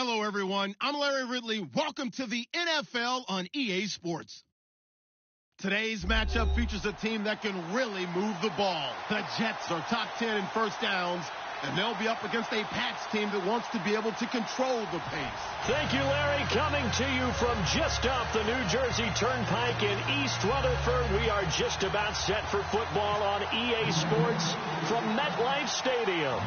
Hello, everyone. I'm Larry Ridley. Welcome to the NFL on EA Sports. Today's matchup features a team that can really move the ball. The Jets are top 10 in first downs, and they'll be up against a Pats team that wants to be able to control the pace. Thank you, Larry. Coming to you from just off the New Jersey Turnpike in East Rutherford, we are just about set for football on EA Sports from MetLife Stadium.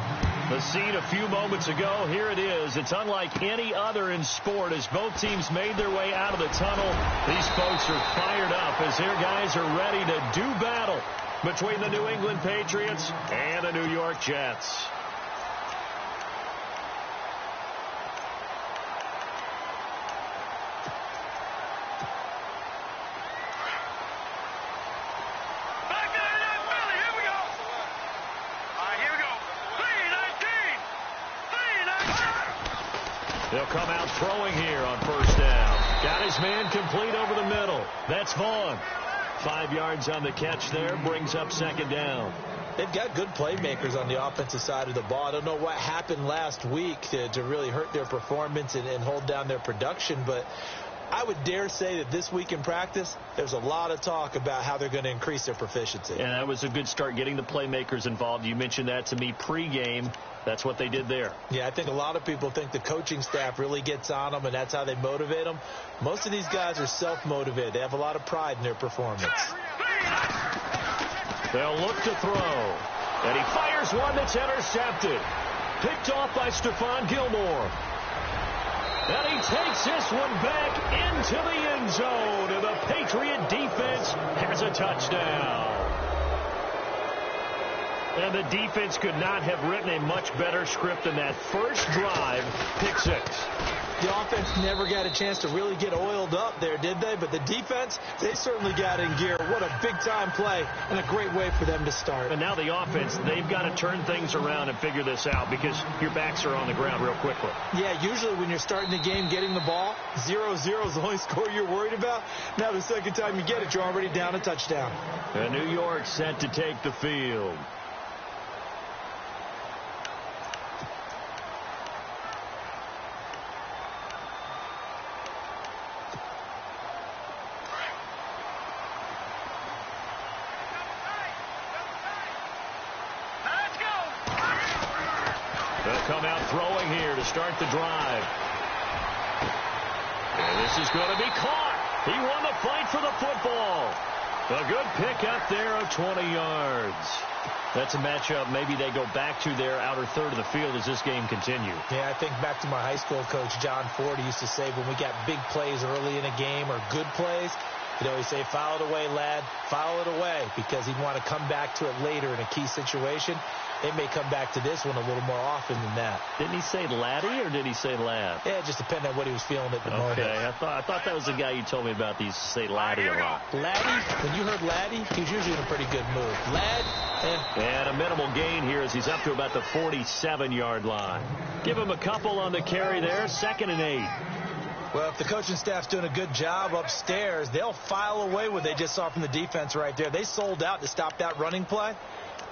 The scene a few moments ago, here it is. It's unlike any other in sport as both teams made their way out of the tunnel. These folks are fired up as their guys are ready to do battle between the New England Patriots and the New York Jets. They'll come out throwing here on first down. Got his man complete over the middle. That's Vaughn. 5 yards on the catch there. Brings up second down. They've got good playmakers on the offensive side of the ball. I don't know what happened last week to really hurt their performance and hold down their production, but I would dare say that this week in practice, there's a lot of talk about how they're going to increase their proficiency. And that was a good start, getting the playmakers involved. You mentioned that to me pregame. That's what they did there. Yeah, I think a lot of people think the coaching staff really gets on them, and that's how they motivate them. Most of these guys are self-motivated. They have a lot of pride in their performance. They'll look to throw. And he fires one that's intercepted. Picked off by Stephon Gilmore. And he takes this one back into the end zone. And the Patriot defense has a touchdown. And the defense could not have written a much better script than that first drive, pick six. The offense never got a chance to really get oiled up there, did they? But the defense, they certainly got in gear. What a big-time play and a great way for them to start. And now the offense, they've got to turn things around and figure this out because your backs are on the ground real quickly. Yeah, usually when you're starting the game getting the ball, 0-0 is the only score you're worried about. Now the second time you get it, you're already down a touchdown. And New York set to take the field. Come out throwing here to start the drive. And this is going to be caught. He won the fight for the football. A good pick up there of 20 yards. That's a matchup maybe they go back to their outer third of the field as this game continues. Yeah, I think back to my high school coach, John Ford, he used to say when we got big plays early in a game or good plays, he'd always say, foul it away, lad, foul it away, because he'd want to come back to it later in a key situation. They may come back to this one a little more often than that. Didn't he say laddie or did he say lad? Yeah, it just depended on what he was feeling at the moment. Okay, I thought that was the guy you told me about. He used to say laddie a lot. Laddie, when you heard laddie, he's usually in a pretty good mood. Lad, And a minimal gain here as he's up to about the 47-yard line. Give him a couple on the carry there, 2nd and 8. Well, if the coaching staff's doing a good job upstairs, they'll file away what they just saw from the defense right there. They sold out to stop that running play.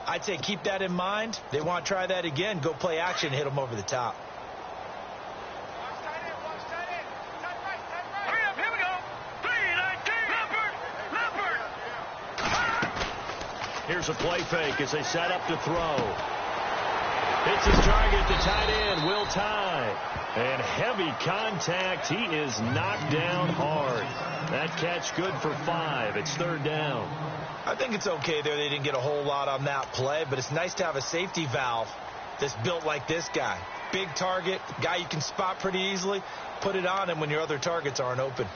I'd say keep that in mind. They want to try that again. Go play action and hit them over the top. Here's a play fake as they set up to throw. Hits his target, the tight end, Will Tye. And heavy contact. He is knocked down hard. That catch good for 5. It's 3rd down. I think it's okay there. They didn't get a whole lot on that play, but it's nice to have a safety valve that's built like this guy. Big target, guy you can spot pretty easily. Put it on him when your other targets aren't open.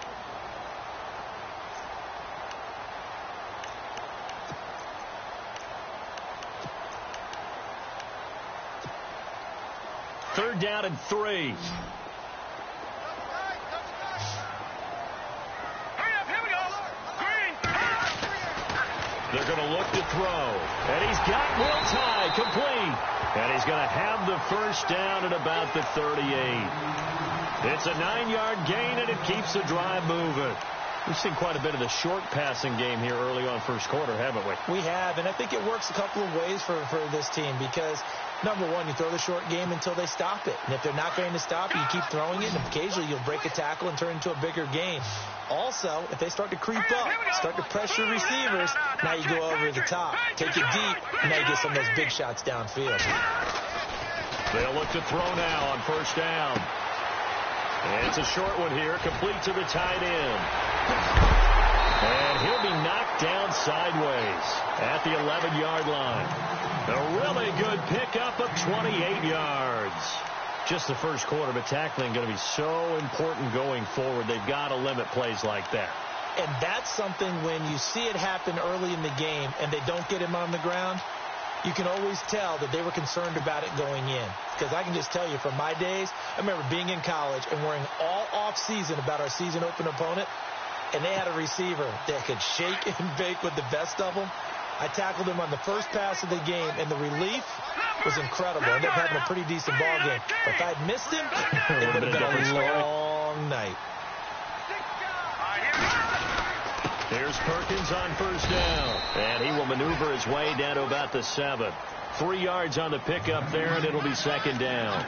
Third down and 3. They're going to look to throw. And he's got Will Tye complete. And he's going to have the first down at about the 38. It's a 9-yard gain, and it keeps the drive moving. We've seen quite a bit of the short passing game here early on first quarter, haven't we? We have, and I think it works a couple of ways for this team because Number one, you throw the short game until they stop it. And if they're not going to stop it, you keep throwing it, and occasionally you'll break a tackle and turn into a bigger gain. Also, if they start to creep up, start to pressure receivers, now you go over the top. Take it deep, and now you get some of those big shots downfield. They'll look to throw now on first down. And it's a short one here, complete to the tight end. And he'll be knocked down sideways at the 11-yard line. A really good pickup of 28 yards. Just the first quarter, but tackling going to be so important going forward. They've got to limit plays like that. And that's something when you see it happen early in the game and they don't get him on the ground, you can always tell that they were concerned about it going in. Because I can just tell you from my days, I remember being in college and worrying all off-season about our season open opponent, and they had a receiver that could shake and bake with the best of them. I tackled him on the first pass of the game, and the relief was incredible. I ended up having a pretty decent ball game. But if I'd missed him, it would have been a long night. Here's Perkins on first down, and he will maneuver his way down to about the 7. 3 yards on the pickup there, and it'll be second down.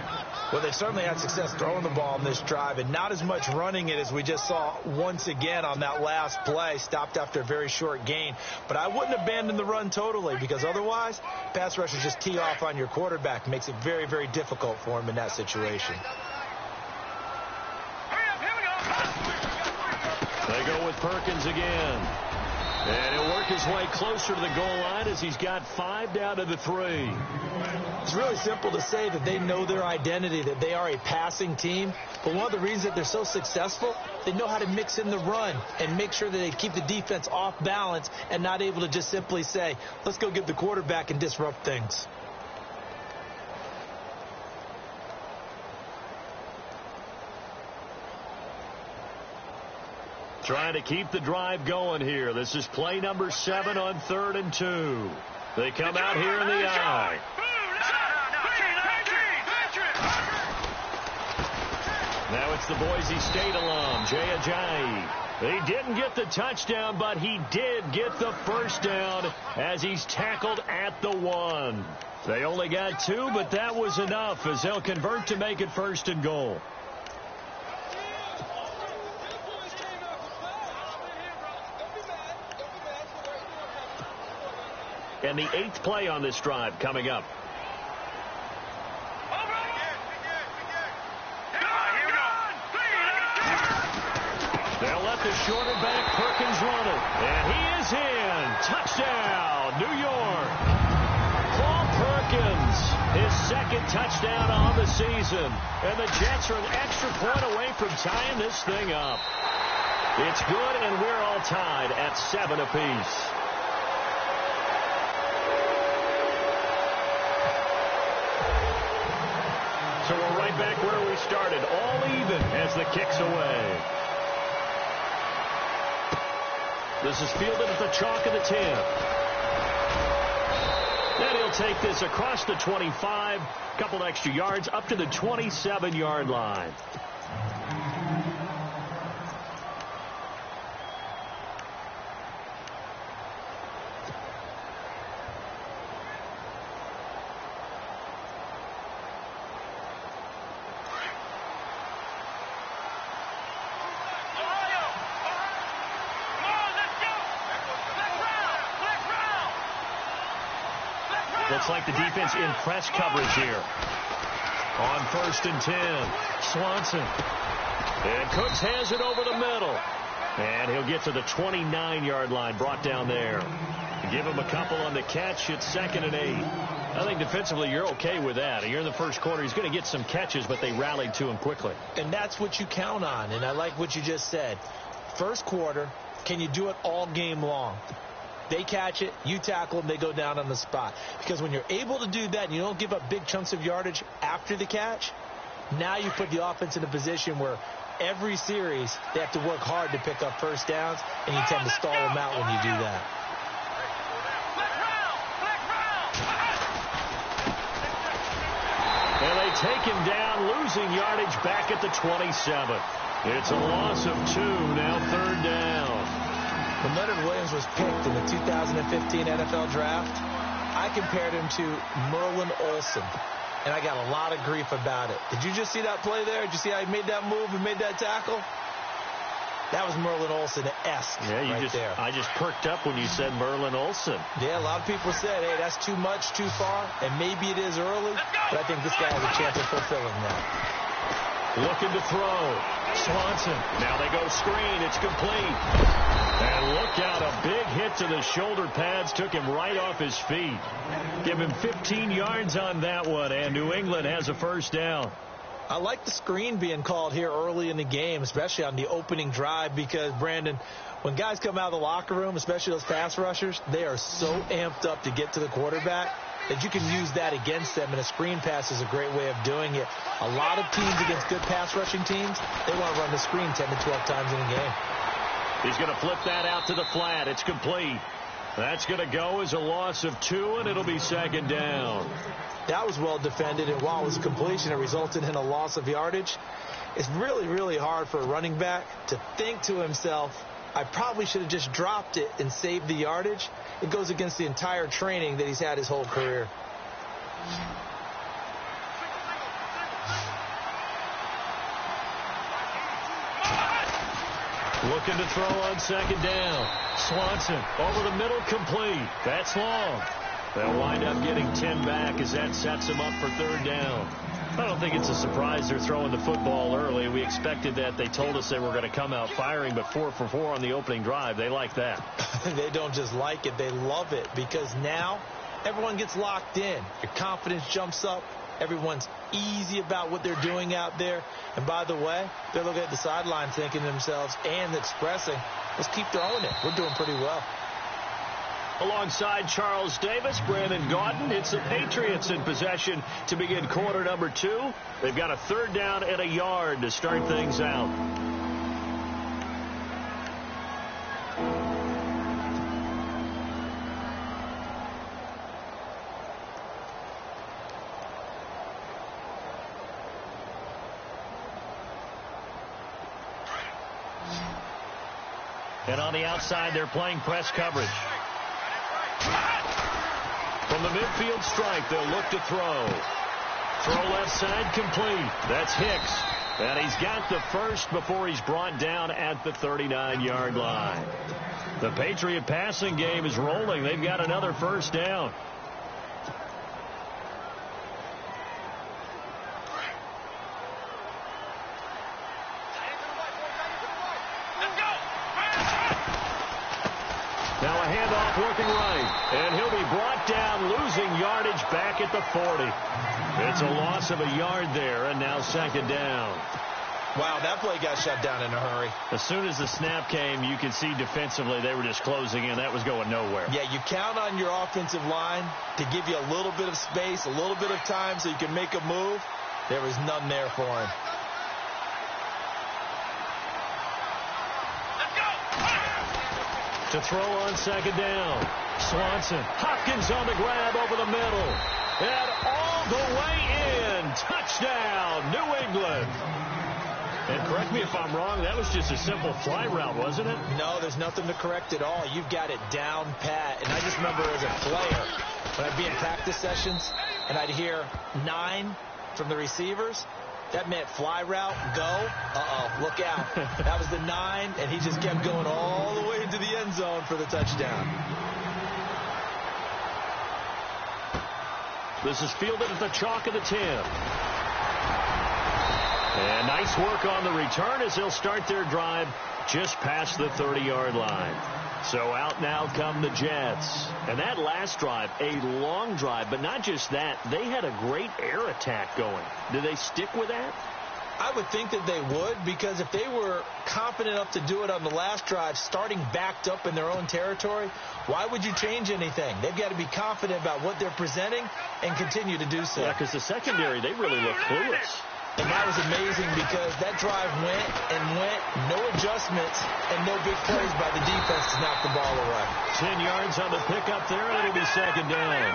Well, they've certainly had success throwing the ball in this drive, and not as much running it as we just saw once again on that last play, stopped after a very short gain. But I wouldn't abandon the run totally, because otherwise, pass rushers just tee off on your quarterback. Makes it very, very difficult for him in that situation. They go with Perkins again. And he'll work his way closer to the goal line as he's got 5 down to the 3. It's really simple to say that they know their identity, that they are a passing team. But one of the reasons that they're so successful, they know how to mix in the run and make sure that they keep the defense off balance and not able to just simply say, let's go get the quarterback and disrupt things. Trying to keep the drive going here. This is play number 7 on 3rd and 2. They come out here in the I. Now it's the Boise State alum, Jay Ajayi. He didn't get the touchdown, but he did get the first down as he's tackled at the 1. They only got 2, but that was enough as they'll convert to make it 1st and goal. And the 8th play on this drive coming up. They'll let the shorter back Perkins run it. And he is in. Touchdown, New York. Paul Perkins, his 2nd touchdown on the season. And the Jets are an extra point away from tying this thing up. It's good, and we're all tied at 7 apiece. So we're right back where we started, all even as the kick's away. This is fielded at the chalk of the 10. Then he'll take this across the 25, couple extra yards up to the 27-yard line. Looks like the defense in press coverage here. On 1st and 10, Swanson. And Cooks has it over the middle. And he'll get to the 29-yard line, brought down there. Give him a couple on the catch. It's 2nd and 8. I think defensively you're okay with that. You're in the first quarter. He's going to get some catches, but they rallied to him quickly. And that's what you count on. And I like what you just said. First quarter, can you do it all game long? They catch it, you tackle them, they go down on the spot. Because when you're able to do that and you don't give up big chunks of yardage after the catch, now you put the offense in a position where every series they have to work hard to pick up first downs, and you tend to stall them out when you do that. And they take him down, losing yardage back at the 27. It's a loss of 2, now 3rd down. When Leonard Williams was picked in the 2015 NFL Draft, I compared him to Merlin Olsen, and I got a lot of grief about it. Did you just see that play there? Did you see how he made that move and made that tackle? That was Merlin Olsen-esque there. I just perked up when you said Merlin Olsen. Yeah, a lot of people said, hey, that's too much, too far, and maybe it is early, but I think this guy has a chance of fulfilling that. Looking to throw. Swanson. Now they go screen. It's complete. And look out, a big hit to the shoulder pads took him right off his feet. Give him 15 yards on that one, and New England has a first down. I like the screen being called here early in the game, especially on the opening drive, because, Brandon, when guys come out of the locker room, especially those pass rushers, they are so amped up to get to the quarterback that you can use that against them, and a screen pass is a great way of doing it. A lot of teams against good pass rushing teams, they want to run the screen 10 to 12 times in a game. He's going to flip that out to the flat. It's complete. That's going to go as a loss of 2, and it'll be second down. That was well defended, and while it was a completion, it resulted in a loss of yardage. It's really, really hard for a running back to think to himself, I probably should have just dropped it and saved the yardage. It goes against the entire training that he's had his whole career. Looking to throw on second down. Swanson over the middle, complete. That's long. They'll wind up getting 10 back as that sets them up for third down. I don't think it's a surprise they're throwing the football early. We expected that. They told us they were going to come out firing, but 4 for 4 on the opening drive. They like that. They don't just like it. They love it, because now everyone gets locked in. Your confidence jumps up. Everyone's easy about what they're doing out there. And by the way, they're looking at the sideline thinking to themselves and expressing, let's keep throwing it. We're doing pretty well. Alongside Charles Davis, Brandon Gaudin, it's the Patriots in possession to begin quarter number 2. They've got a third down and a yard to start things out. And on the outside, they're playing press coverage. From the midfield stripe, they'll look to throw. Throw left side, complete. That's Hicks. And he's got the first before he's brought down at the 39-yard line. The Patriot passing game is rolling. They've got another first down. Now a handoff working right, and he'll be brought down, losing yardage back at the 40. It's a loss of a yard there, and now second down. Wow, that play got shut down in a hurry. As soon as the snap came, you could see defensively they were just closing in. That was going nowhere. Yeah, you count on your offensive line to give you a little bit of space, a little bit of time so you can make a move. There was none there for him. To throw on second down. Swanson. Hopkins on the grab over the middle. And all the way in. Touchdown, New England. And correct me if I'm wrong, that was just a simple fly route, wasn't it? No, there's nothing to correct at all. You've got it down pat. And I just remember as a player, when I'd be in practice sessions, and I'd hear 9 from the receivers, that meant fly route, go. Uh-oh, look out. That was the 9, and he just kept going all the way into the end zone for the touchdown. This is fielded at the chalk of the 10. And nice work on the return as they'll start their drive just past the 30-yard line. So out now come the Jets. And that last drive, a long drive, but not just that. They had a great air attack going. Do they stick with that? I would think that they would, because if they were confident enough to do it on the last drive, starting backed up in their own territory, why would you change anything? They've got to be confident about what they're presenting and continue to do so. Yeah, because the secondary, they really look clueless. And that was amazing because that drive went and went, no adjustments, and no big plays by the defense to knock the ball away. 10 yards on the pickup there, and it'll be second down.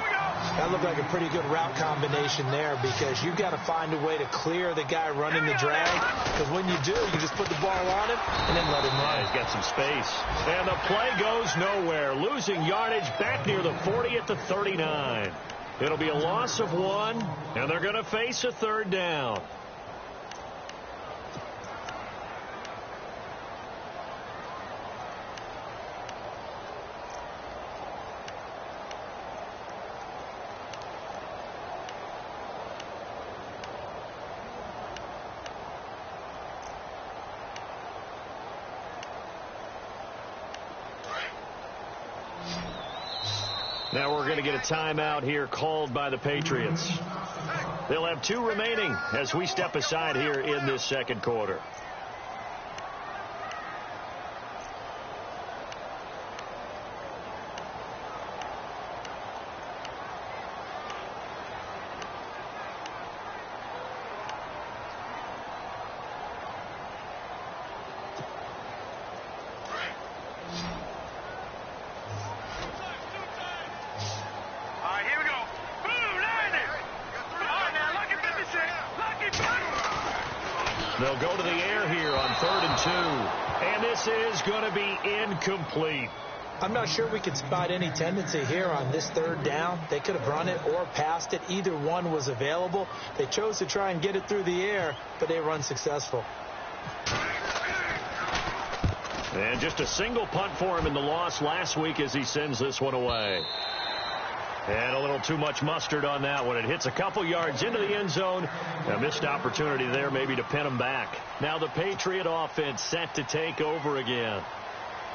That looked like a pretty good route combination there because you've got to find a way to clear the guy running the drag. Because when you do, you just put the ball on him and then let him run. Yeah, he's got some space. And the play goes nowhere. Losing yardage back near the 40 at the 39. It'll be a loss of 1, and they're going to face a third down. Now we're going to get a timeout here called by the Patriots. They'll have 2 remaining as we step aside here in this second quarter. They'll go to the air here on 3rd and 2. And this is going to be incomplete. I'm not sure we could spot any tendency here on this 3rd down. They could have run it or passed it. Either one was available. They chose to try and get it through the air, but they were unsuccessful. And just a single punt for him in the loss last week as he sends this one away. And a little too much mustard on that one. It hits a couple yards into the end zone. A missed opportunity there maybe to pin them back. Now the Patriot offense set to take over again.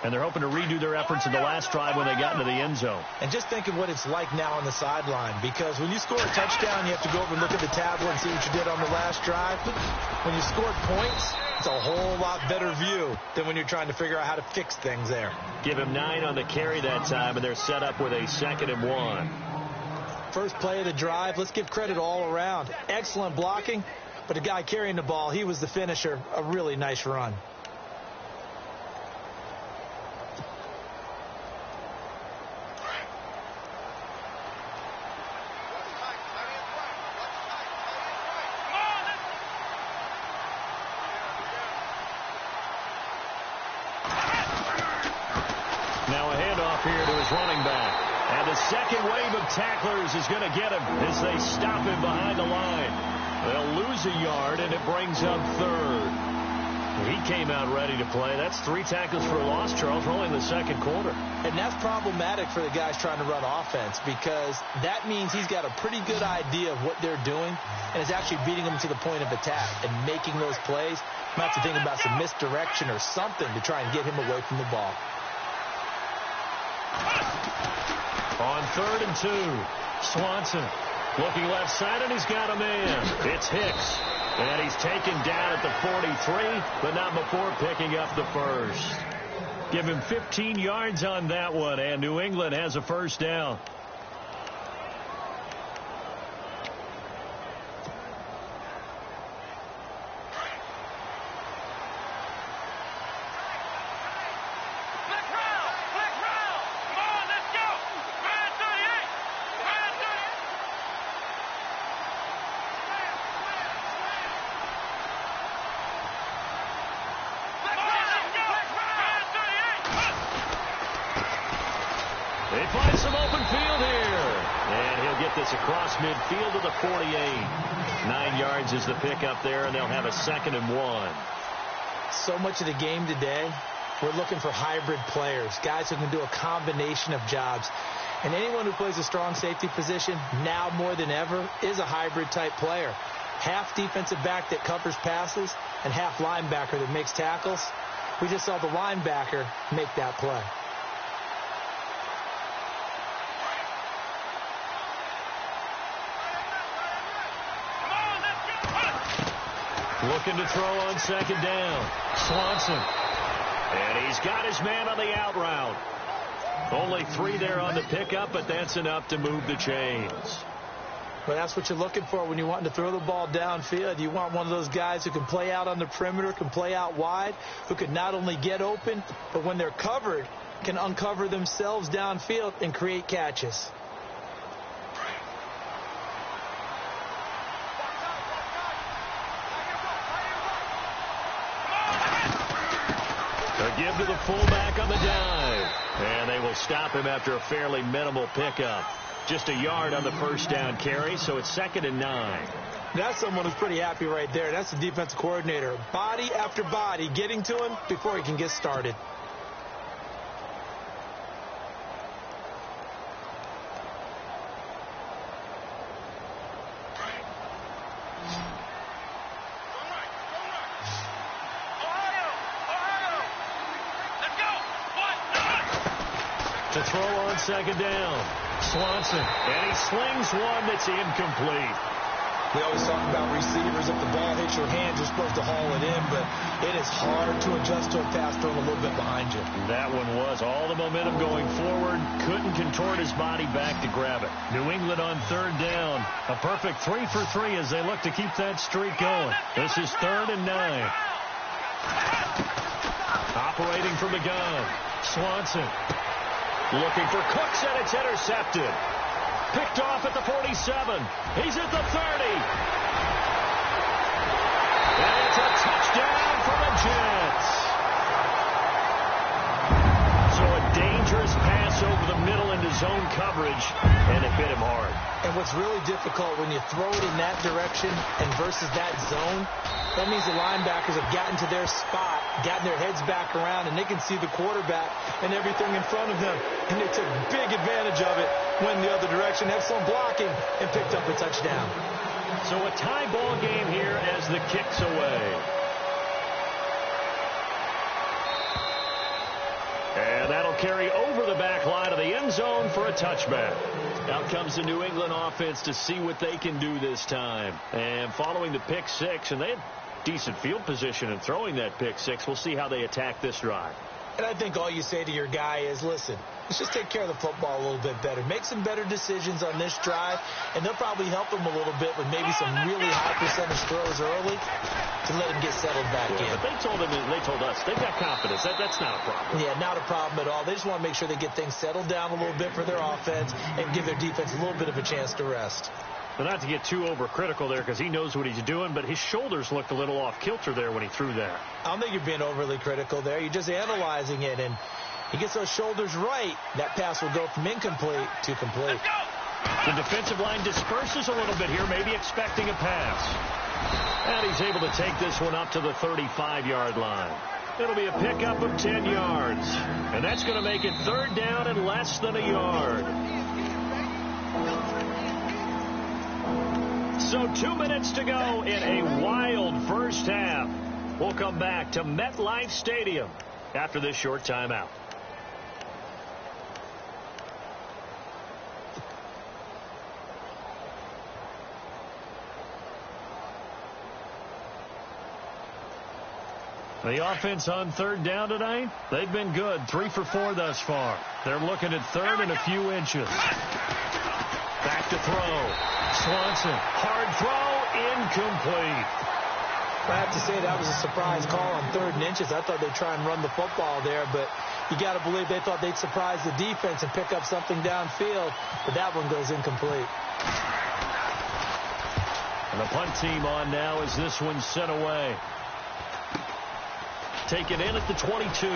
And they're hoping to redo their efforts in the last drive when they got into the end zone. And just think of what it's like now on the sideline. Because when you score a touchdown, you have to go over and look at the tablet and see what you did on the last drive. When you scored points, it's a whole lot better view than when you're trying to figure out how to fix things there. Give him 9 on the carry that time, and they're set up with a 2nd and 1. First play of the drive, let's give credit all around. Excellent blocking, but the guy carrying the ball, he was the finisher. A really nice run. Now a handoff here to his running back. And the second wave of tacklers is going to get him as they stop him behind the line. They'll lose a yard, and it brings up 3rd. He came out ready to play. That's 3 tackles for a loss, Charles. We're only in the second quarter. And that's problematic for the guys trying to run offense because that means he's got a pretty good idea of what they're doing and is actually beating them to the point of attack and making those plays. Might have to think about some misdirection or something to try and get him away from the ball. On 3rd and 2, Swanson looking left side, and he's got a man. It's Hicks, and he's taken down at the 43, but not before picking up the first. Give him 15 yards on that one, and New England has a first down. They find some open field here. And he'll get this across midfield to the 48. 9 yards is the pickup there, and they'll have a 2nd and 1. So much of the game today, we're looking for hybrid players, guys who can do a combination of jobs. And anyone who plays a strong safety position, now more than ever, is a hybrid type player. Half defensive back that covers passes and half linebacker that makes tackles. We just saw the linebacker make that play. Looking to throw on 2nd down. Swanson. And he's got his man on the out route. Only 3 there on the pickup, but that's enough to move the chains. Well, that's what you're looking for when you're wanting to throw the ball downfield. You want one of those guys who can play out on the perimeter, can play out wide, who can not only get open, but when they're covered, can uncover themselves downfield and create catches. fullback on the dive. And they will stop him after a fairly minimal pickup. Just a yard on the first down carry, so it's 2nd and 9. That's someone who's pretty happy right there. That's the defensive coordinator. Body after body getting to him before he can get started. To throw on 2nd down. Swanson, and he slings one that's incomplete. We always talk about receivers. If the ball hits your hands, you're supposed to haul it in, but it is hard to adjust to a pass thrown a little bit behind you. That one was all the momentum going forward. Couldn't contort his body back to grab it. New England on 3rd down. A perfect 3 for 3 as they look to keep that streak going. This is 3rd and 9. Operating from the gun. Swanson. Looking for Cooks, and it's intercepted. Picked off at the 47. He's at the 30. And it's a touchdown for the Jets. So a dangerous pass over the middle into zone coverage, and it hit him hard. And what's really difficult when you throw it in that direction and versus that zone, that means the linebackers have gotten to their spot, gotten their heads back around, and they can see the quarterback and everything in front of them. And they took big advantage of it, went the other direction, had some blocking, and picked up a touchdown. So a tie ball game here as the kick's away. And that'll carry over the back line of the end zone for a touchback. Out comes the New England offense to see what they can do this time. And following the pick six, and they had decent field position in throwing that pick six, we'll see how they attack this drive. And I think all you say to your guy is, listen, let's just take care of the football a little bit better. Make some better decisions on this drive, and they'll probably help him a little bit with maybe some really high percentage throws early to let him get settled back in. But they told us, they've got confidence. That's not a problem. Yeah, not a problem at all. They just want to make sure they get things settled down a little bit for their offense and give their defense a little bit of a chance to rest. But not to get too overcritical there because he knows what he's doing, but his shoulders looked a little off kilter there when he threw that. I don't think you're being overly critical there. You're just analyzing it, and he gets those shoulders right. That pass will go from incomplete to complete. The defensive line disperses a little bit here, maybe expecting a pass. And he's able to take this one up to the 35-yard line. It'll be a pickup of 10 yards. And that's going to make it 3rd down and less than a yard. So 2 minutes to go in a wild first half. We'll come back to MetLife Stadium after this short timeout. The offense on 3rd down tonight, they've been good. 3 for 4 thus far. They're looking at 3rd and a few inches. Back to throw. Swanson, hard throw, incomplete. I have to say that was a surprise call on 3rd and inches. I thought they'd try and run the football there, but you got to believe they thought they'd surprise the defense and pick up something downfield, but that one goes incomplete. And the punt team on now as this one's sent away. Taken in at the 22.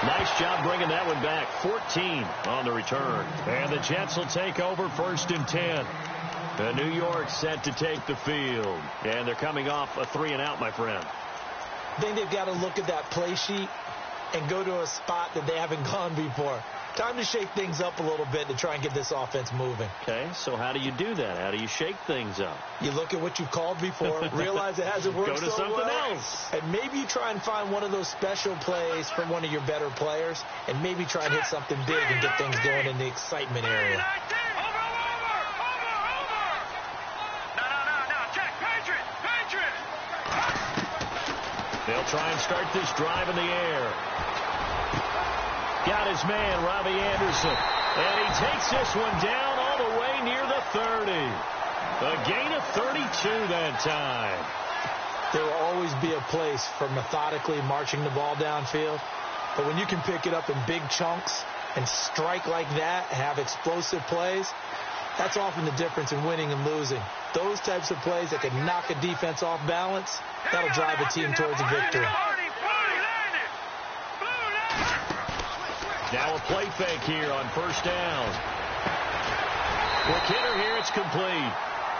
Nice job bringing that one back. 14 on the return. And the Jets will take over 1st and 10. The New York set to take the field. And they're coming off a 3-and-out, my friend. I think they've got to look at that play sheet and go to a spot that they haven't gone before. Time to shake things up a little bit to try and get this offense moving. Okay, so how do you do that? How do you shake things up? You look at what you've called before, realize it hasn't worked so well. Go to something else. And maybe you try and find one of those special plays from one of your better players, and maybe try and hit something big and get things going in the excitement area. They'll try and start this drive in the air. Got his man, Robbie Anderson. And he takes this one down all the way near the 30. A gain of 32 that time. There will always be a place for methodically marching the ball downfield. But when you can pick it up in big chunks and strike like that, have explosive plays, That's often the difference in winning and losing. Those types of plays that can knock a defense off balance, that'll drive a team towards a victory. Now a play fake here on first down. Quick hitter here, it's complete.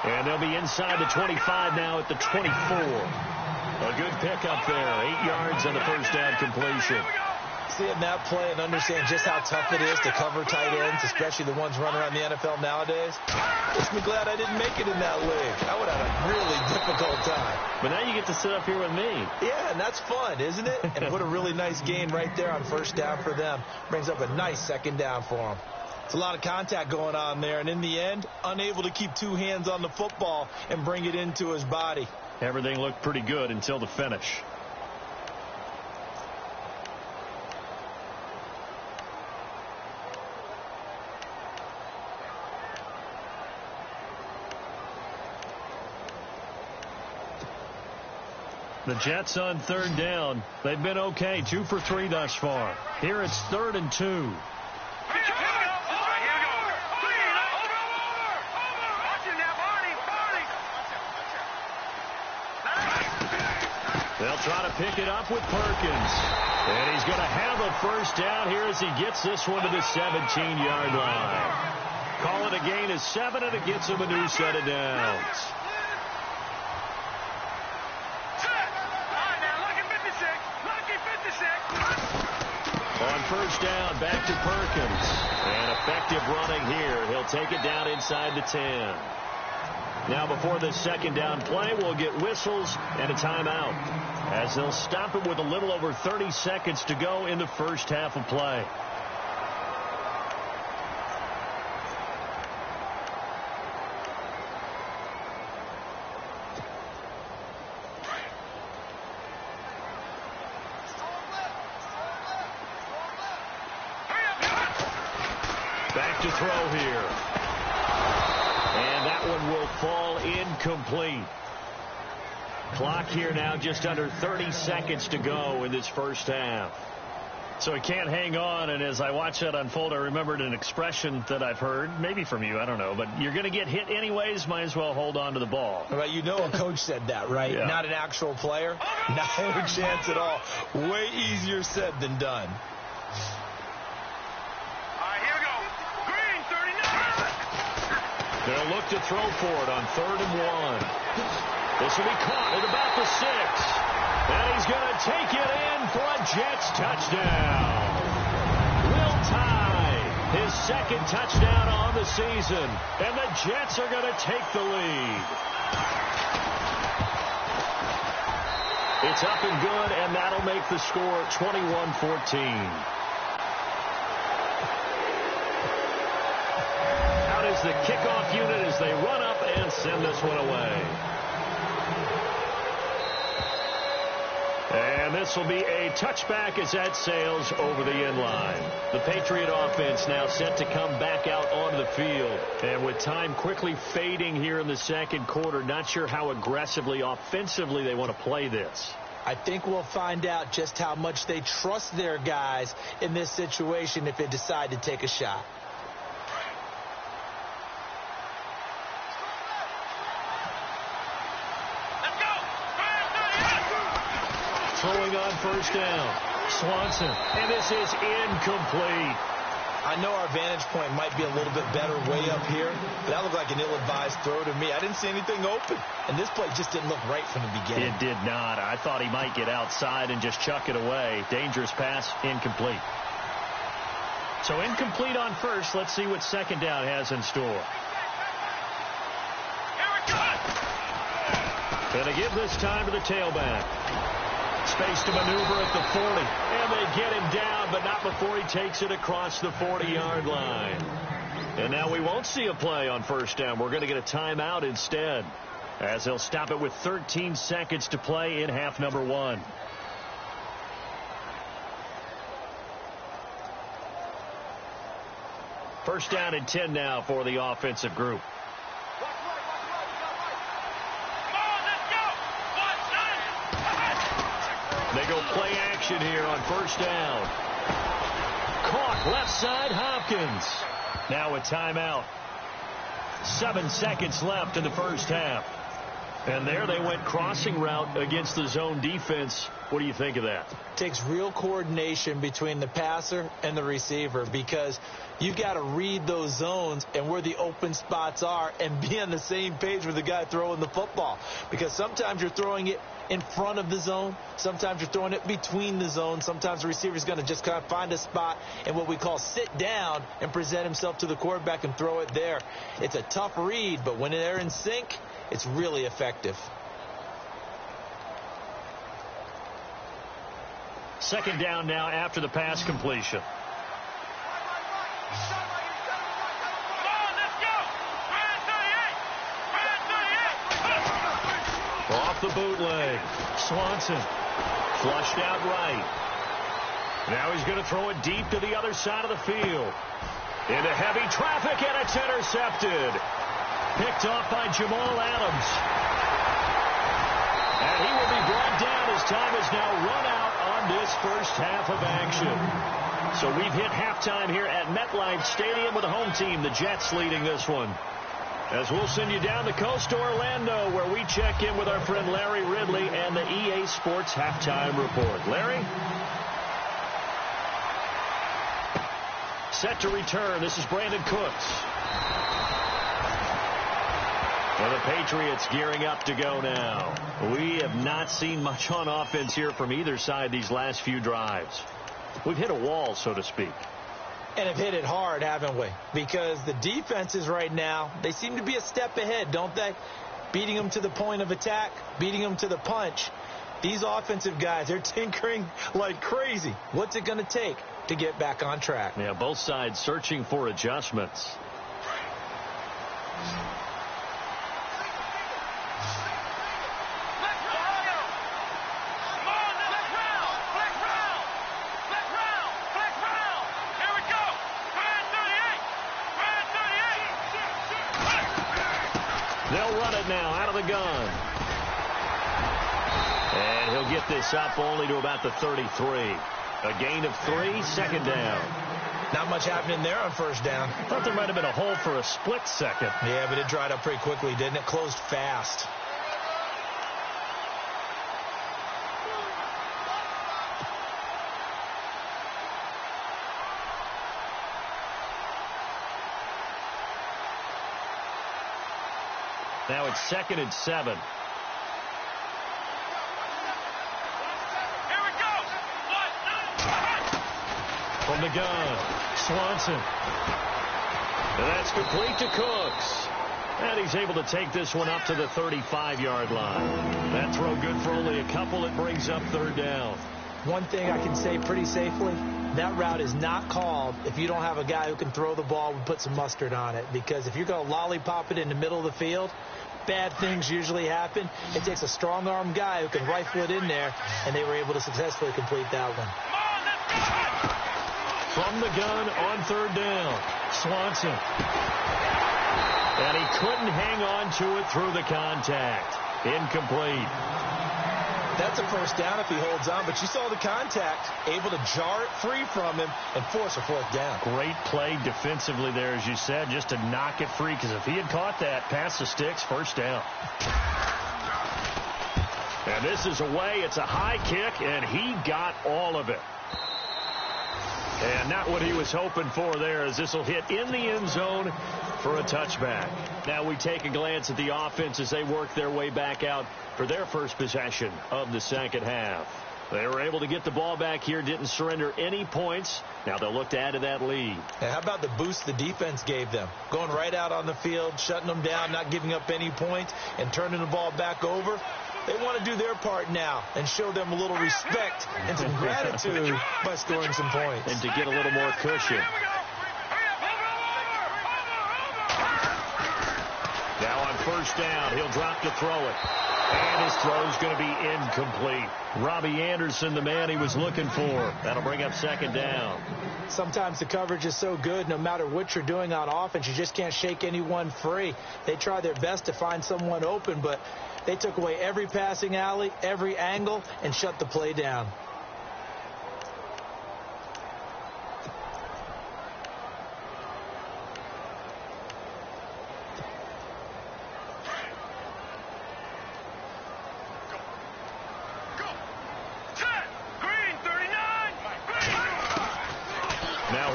And they'll be inside the 25 now at the 24. A good pickup there, 8 yards on the first down completion. Seeing that play and understand just how tough it is to cover tight ends, especially the ones running around the NFL nowadays, makes me glad I didn't make it in that league. I would have had a really difficult time. But now you get to sit up here with me. Yeah, and that's fun, isn't it? And put a really nice gain right there on first down for them. Brings up a nice second down for them. It's a lot of contact going on there, and in the end, unable to keep two hands on the football and bring it into his body. Everything looked pretty good until the finish. The Jets on third down. They've been okay, 2 for 3 thus far. Here it's 3rd and 2. They'll try to pick it up with Perkins. And he's going to have a first down here as he gets this one to the 17-yard line. Call it a gain of 7, and it gets him a new set of downs. On first down, back to Perkins. And effective running here. He'll take it down inside the 10. Now before this second down play, we'll get whistles and a timeout, as they'll stop it with a little over 30 seconds to go in the first half of play. Back to throw here. And that one will fall incomplete. Clock here now just under 30 seconds to go in this first half. So he can't hang on, and as I watch that unfold, I remembered an expression that I've heard, maybe from you, I don't know, but you're going to get hit anyways, might as well hold on to the ball. Well, you know a coach said that, right? Yeah. Not an actual player. Not a chance at all. Way easier said than done. They'll look to throw for it on 3rd and 1. This will be caught at about the 6. And he's going to take it in for a Jets touchdown. Will Tye, his second touchdown on the season. And the Jets are going to take the lead. It's up and good, and that'll make the score 21-14. Is the kickoff unit as they run up and send this one away. And this will be a touchback as that sails over the end line. The Patriot offense now set to come back out onto the field. And with time quickly fading here in the second quarter, not sure how aggressively, offensively they want to play this. I think we'll find out just how much they trust their guys in this situation if they decide to take a shot. Throwing on first down. Swanson. And this is incomplete. I know our vantage point might be a little bit better way up here, but that looked like an ill-advised throw to me. I didn't see anything open, and this play just didn't look right from the beginning. It did not. I thought he might get outside and just chuck it away. Dangerous pass, incomplete. So incomplete on first. Let's see what second down has in store. Gonna give this time to the tailback. Space to maneuver at the 40. And they get him down, but not before he takes it across the 40-yard line. And now we won't see a play on first down. We're going to get a timeout instead, as they'll stop it with 13 seconds to play in half number 1. First down and 10 now for the offensive group. They go play action here on first down. Caught left side, Hopkins. Now a timeout. 7 seconds left in the first half. And there they went crossing route against the zone defense. What do you think of that? Takes real coordination between the passer and the receiver, because you've got to read those zones and where the open spots are and be on the same page with the guy throwing the football. Because sometimes you're throwing it in front of the zone. Sometimes you're throwing it between the zones. Sometimes the receiver's going to just kind of find a spot and what we call sit down and present himself to the quarterback and throw it there. It's a tough read, but when they're in sync, it's really effective. Second down now after the pass completion. Off the bootleg. Swanson flushed out right. Now he's going to throw it deep to the other side of the field. Into heavy traffic, and it's intercepted. Picked off by Jamal Adams. And he will be brought down as time has now run out on this first half of action. So we've hit halftime here at MetLife Stadium with the home team, the Jets, leading this one. As we'll send you down the coast to Orlando, where we check in with our friend Larry Ridley and the EA Sports Halftime Report. Larry? Set to return. This is Brandon Cooks. Well, the Patriots gearing up to go now. We have not seen much on offense here from either side these last few drives. We've hit a wall, so to speak. And have hit it hard, haven't we? Because the defenses right now, they seem to be a step ahead, don't they? Beating them to the point of attack, beating them to the punch. These offensive guys, they're tinkering like crazy. What's it going to take to get back on track? Yeah, both sides searching for adjustments. They'll run it now out of the gun. And he'll get this up only to about the 33. A gain of 3, second down. Not much happening there on first down. Thought there might have been a hole for a split second. Yeah, but it dried up pretty quickly, didn't it? Closed fast. Now it's 2nd and 7. Here we go. From the gun, Swanson. And that's complete to Cooks. And he's able to take this one up to the 35-yard line. That throw good for only a couple. It brings up third down. One thing I can say pretty safely, that route is not called if you don't have a guy who can throw the ball and put some mustard on it. Because if you're going to lollipop it in the middle of the field, bad things usually happen. It takes a strong-arm guy who can rifle it in there, and they were able to successfully complete that one. From the gun on third down, Swanson. And he couldn't hang on to it through the contact. Incomplete. That's a first down if he holds on, but you saw the contact, able to jar it free from him and force a fourth down. Great play defensively there, as you said, just to knock it free, because if he had caught that, past the sticks, first down. And this is away. It's a high kick, and he got all of it. And not what he was hoping for there, as this will hit in the end zone for a touchback. Now we take a glance at the offense as they work their way back out for their first possession of the second half. They were able to get the ball back here, didn't surrender any points. Now they'll look to add to that lead. And how about the boost the defense gave them? Going right out on the field, shutting them down, not giving up any points, and turning the ball back over. They want to do their part now and show them a little respect and some gratitude by scoring some points. And to get a little more cushion. Now on first down, he'll drop to throw it. And his throw's going to be incomplete. Robbie Anderson, the man he was looking for. That'll bring up second down. Sometimes the coverage is so good, no matter what you're doing on offense, you just can't shake anyone free. They try their best to find someone open, but they took away every passing alley, every angle, and shut the play down.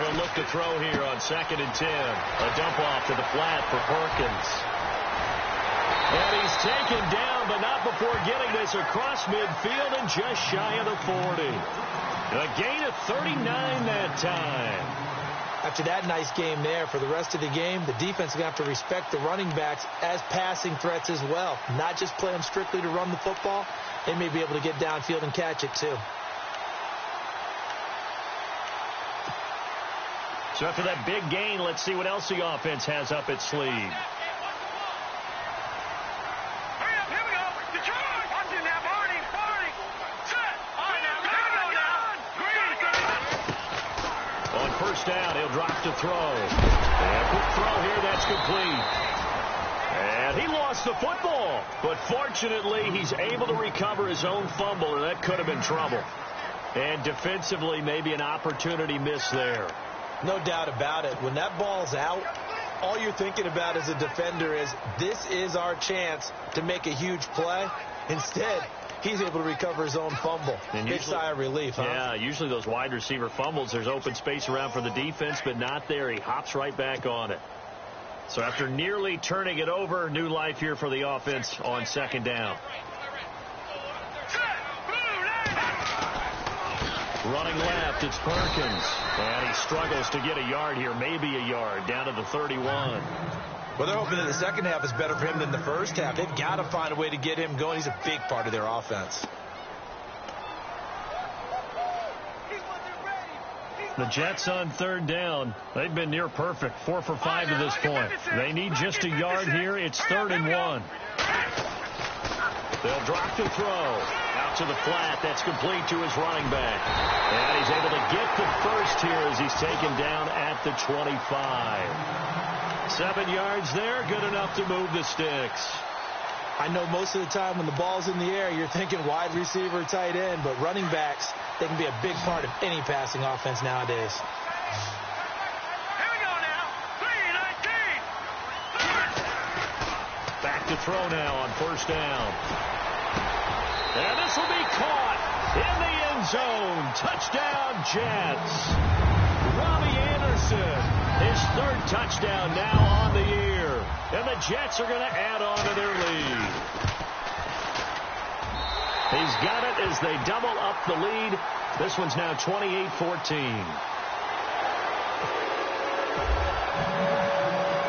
He'll look to throw here on 2nd and 10. A dump off to the flat for Perkins. And he's taken down, but not before getting this across midfield and just shy of the 40. A gain of 39 that time. After that nice game there, for the rest of the game, the defense is going to have to respect the running backs as passing threats as well. Not just play them strictly to run the football. They may be able to get downfield and catch it too. So after that big gain, let's see what else the offense has up its sleeve. First down, he'll drop to throw. And quick throw here, that's complete. And he lost the football. But fortunately, he's able to recover his own fumble, and that could have been trouble. And defensively, maybe an opportunity missed there. No doubt about it. When that ball's out, all you're thinking about as a defender is, this is our chance to make a huge play. Instead, he's able to recover his own fumble. And big sigh of relief, huh? Yeah, usually those wide receiver fumbles, there's open space around for the defense, but not there. He hops right back on it. So after nearly turning it over, new life here for the offense on 2nd down. Running left, it's Perkins. And he struggles to get a yard here, maybe a yard, down to the 31. Well, they're hoping that the second half is better for him than the first half. They've got to find a way to get him going. He's a big part of their offense. The Jets on 3rd down. They've been near perfect, 4 for 5 to this point. They need just a yard here. It's 3rd and 1. They'll drop to throw. Out to the flat. That's complete to his running back. And he's able to get the first here as he's taken down at the 25. 7 yards there, good enough to move the sticks. I know most of the time when the ball's in the air, you're thinking wide receiver, tight end, but running backs, they can be a big part of any passing offense nowadays. Here we go now, 3-19. Back to throw now on 1st down. And this will be caught in the end zone. Touchdown, Jets. Robbie Anderson, his 3rd touchdown now on the year. And the Jets are going to add on to their lead. He's got it as they double up the lead. This one's now 28-14.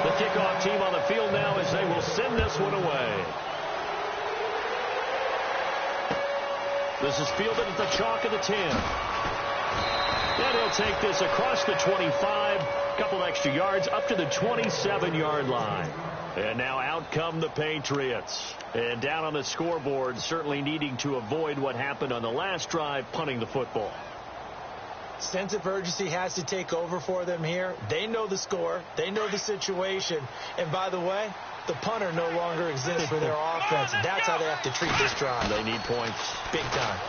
The kickoff team on the field now as they will send this one away. This is fielded at the chalk of the 10. And he'll take this across the 25, a couple extra yards up to the 27-yard line. And now out come the Patriots. And down on the scoreboard, certainly needing to avoid what happened on the last drive, punting the football. Sense of urgency has to take over for them here. They know the score. They know the situation. And by the way, the punter no longer exists for their offense. That's how they have to treat this drive. They need points. Big time.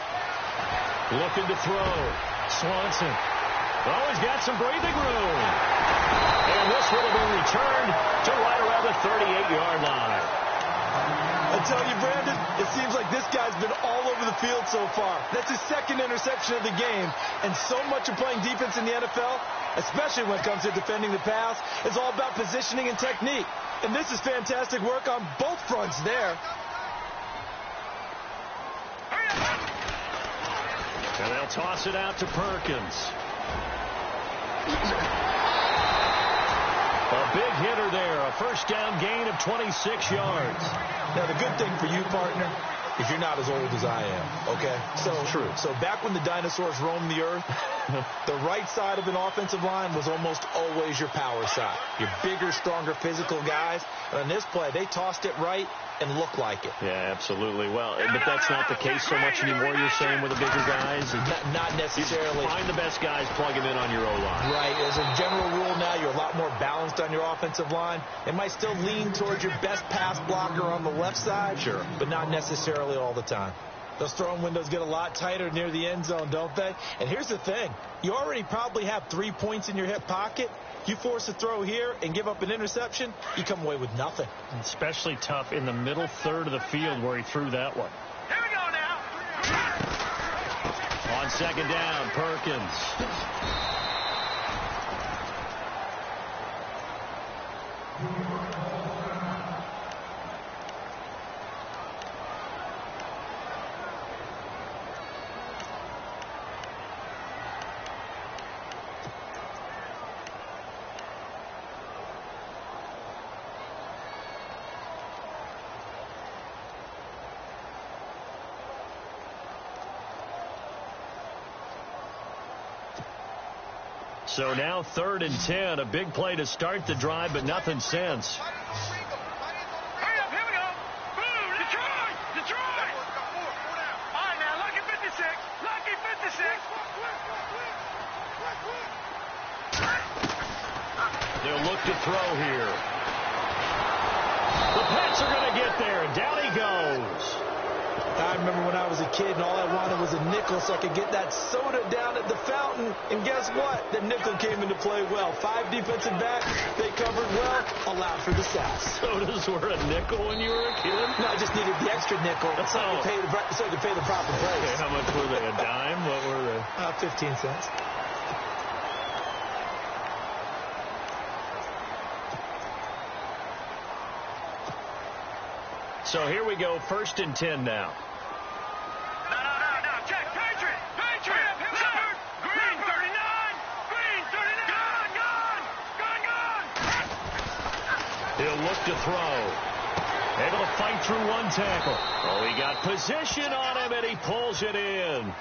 Looking to throw. Swanson. Oh, he's got some breathing room. And this would have been returned to right around the 38-yard line. I tell you, Brandon, it seems like this guy's been all over the field so far. That's his 2nd interception of the game. And so much of playing defense in the NFL, especially when it comes to defending the pass, is all about positioning and technique. And this is fantastic work on both fronts there. And they'll toss it out to Perkins. A big hitter there. A 1st down gain of 26 yards. Now, the good thing for you, partner, is you're not as old as I am, okay? So, true. So back when the dinosaurs roamed the earth, the right side of an offensive line was almost always your power side. Your bigger, stronger, physical guys. And on this play, they tossed it right and looked like it. Yeah, absolutely. Well, but that's not the case so much anymore, you're saying, with the bigger guys? Not necessarily. You find the best guys, plug them in on your O-line. Right. As a general rule now, you're a lot more balanced on your offensive line. It might still lean towards your best pass blocker on the left side. Sure. But not necessarily all the time. Those throwing windows get a lot tighter near the end zone, don't they? And here's the thing. You already probably have 3 points in your hip pocket. You force a throw here and give up an interception, you come away with nothing. Especially tough in the middle 3rd of the field where he threw that one. Here we go now. On 2nd down, Perkins. So now 3rd and 10. A big play to start the drive, but nothing since. Hurry up, here we go. Boom, Detroit. All right, now, lucky 56. They'll look to throw here. The Pats are going to get there. Down he goes. I remember when I was a kid and all I wanted was a nickel so I could get that soda down at the fountain. And guess what? The nickel came into play well. 5 defensive backs. They covered well. Allowed for the sacks. Sodas were a nickel when you were a kid? No, I just needed the extra nickel so I could pay the proper price. Okay, how much were they? A dime? What were they? 15 cents. So here we go, 1st and 10 now. No. Check. Patriot. Green 39. Gone. He'll look to throw. Able to fight through one tackle. Oh, he got position on him, and he pulls it in.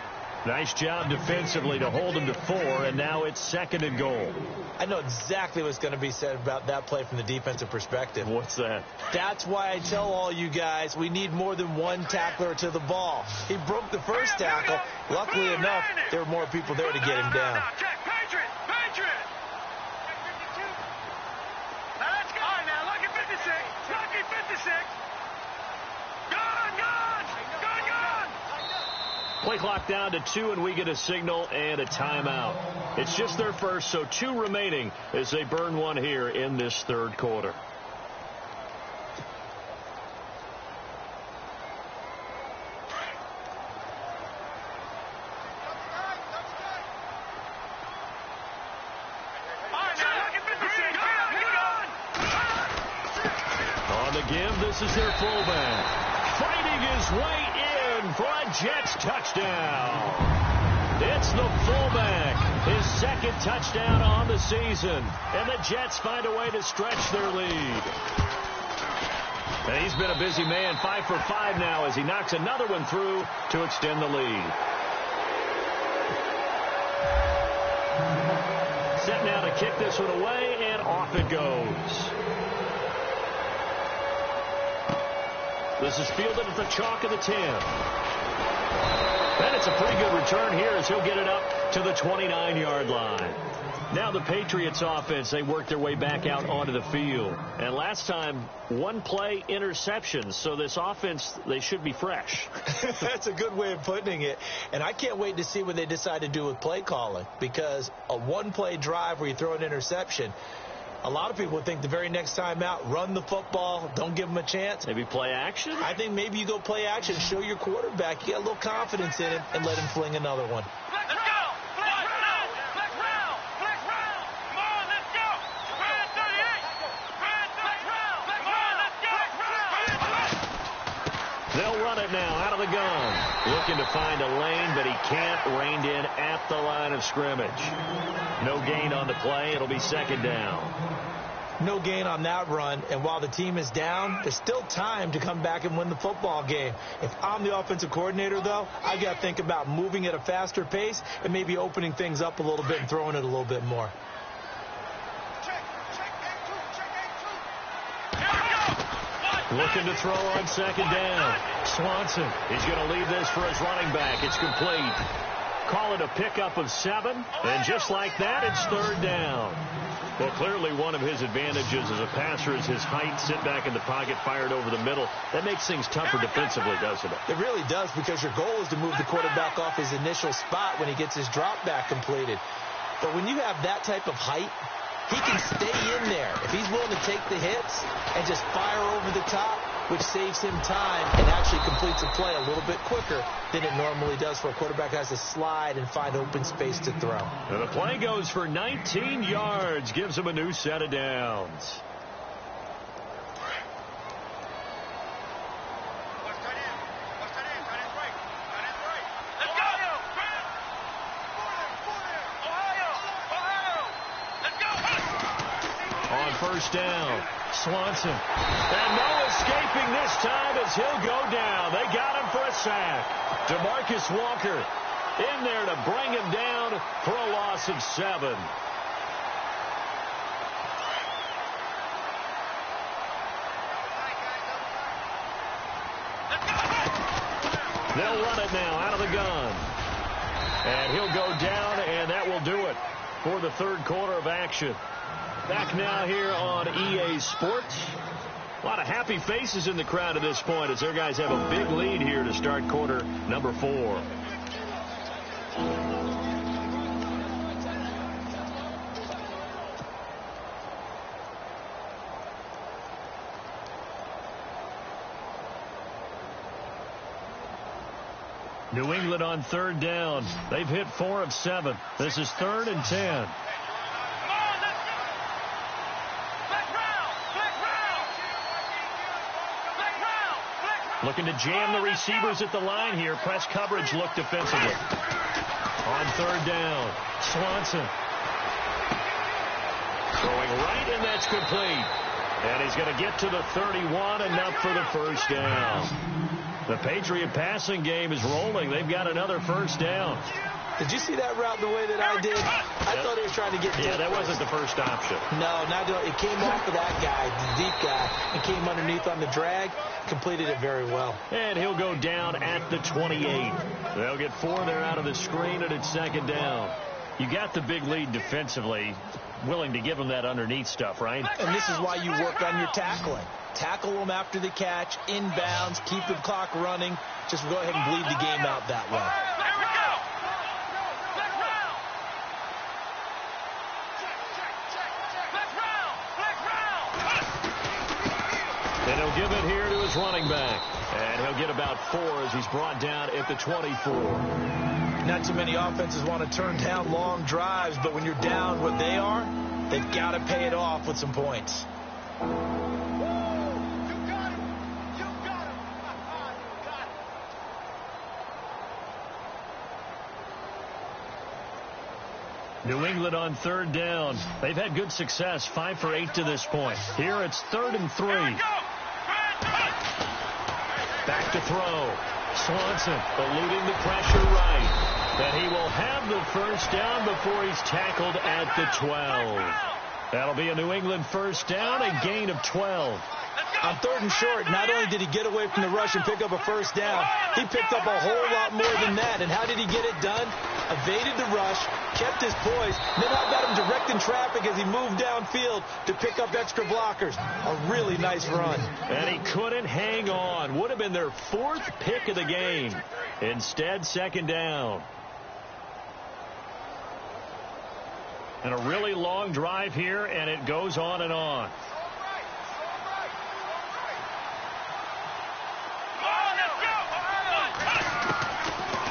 Nice job defensively to hold him to 4, and now it's 2nd and goal. I know exactly what's going to be said about that play from the defensive perspective. What's that? That's why I tell all you guys we need more than one tackler to the ball. He broke the first tackle. Luckily enough, there were more people there to get him down. Check. Patriot. Now let's go. All right, now, lucky 56. Gone. Play clock down to 2, and we get a signal and a timeout. It's just their first, so 2 remaining as they burn one here in this 3rd quarter. On the give, this is their fullback. Fighting his way in for a Jets touchdown. It's the fullback, his 2nd touchdown on the season. And the Jets find a way to stretch their lead. And he's been a busy man, 5 for 5 now as he knocks another one through to extend the lead. Set now to kick this one away, and off it goes. This is fielded at the chalk of the 10. And it's a pretty good return here as he'll get it up to the 29-yard line. Now the Patriots offense, they work their way back out onto the field. And last time, 1 play interceptions. So this offense, they should be fresh. That's a good way of putting it. And I can't wait to see what they decide to do with play calling. Because a 1-play drive where you throw an interception, a lot of people think the very next time out, run the football, don't give them a chance. Maybe play action? I think maybe you go play action, show your quarterback, you get a little confidence in him, and let him fling another one. Let's go. Flex round. Come on, let's go. Brand 38. Flex round. Come on, let's go. They'll run it now out of the gun. Looking to find a lane, but he can't. Reined in at the line of scrimmage. No gain on the play. It'll be 2nd down. No gain on that run, and while the team is down, there's still time to come back and win the football game. If I'm the offensive coordinator, though, I got to think about moving at a faster pace and maybe opening things up a little bit and throwing it a little bit more. Looking to throw on 2nd down. Swanson, he's going to leave this for his running back. It's complete. Call it a pickup of 7, and just like that, it's 3rd down. Well, clearly one of his advantages as a passer is his height, sit back in the pocket, fired over the middle. That makes things tougher defensively, doesn't it? It really does, because your goal is to move the quarterback off his initial spot when he gets his drop back completed. But when you have that type of height, he can stay in there. If he's willing to take the hits and just fire over the top, which saves him time and actually completes a play a little bit quicker than it normally does for a quarterback who has to slide and find open space to throw. And the play goes for 19 yards, gives him a new set of downs. On 1st down, Swanson. And no escaping this time as he'll go down. They got him for a sack. DeMarcus Walker in there to bring him down for a loss of 7. They'll run it now out of the gun. And he'll go down, and that will do it for the third quarter of action. Back now here on EA Sports. A lot of happy faces in the crowd at this point as their guys have a big lead here to start quarter number 4. New England on third down. They've hit 4 of 7. This is 3rd and 10. Looking to jam the receivers at the line here. Press coverage look defensively. On third down, Swanson. Throwing right, and that's complete. And he's going to get to the 31, enough for the first down. The Patriot passing game is rolling. They've got another first down. Did you see that route the way that I did? I thought he was trying to get deep. Yeah, that wasn't the first option. No, it came off of that guy, the deep guy, and came underneath on the drag. Completed it very well. And he'll go down at the 28. They'll get 4 there out of the screen, and it's second down. You got the big lead defensively. Willing to give them that underneath stuff, right? And this is why you work on your tackling. Tackle them after the catch, inbounds, keep the clock running. Just go ahead and bleed the game out that way. Here we go. And he'll give it here to his running back. And he'll get about 4 as he's brought down at the 24. Not too many offenses want to turn down long drives, but when you're down what they are, they've got to pay it off with some points. New England on third down. They've had good success, 5 for 8 to this point. Here it's 3rd and 3. Back to throw. Swanson eluding the pressure right. But he will have the first down before he's tackled at the 12. That'll be a New England first down, a gain of 12. On 3rd and short, not only did he get away from the rush and pick up a first down, he picked up a whole lot more than that. And how did he get it done? Evaded the rush, kept his poise, then how about him directing traffic as he moved downfield to pick up extra blockers. A really nice run. And he couldn't hang on. Would have been their 4th pick of the game. Instead, second down. And a really long drive here, and it goes on and on.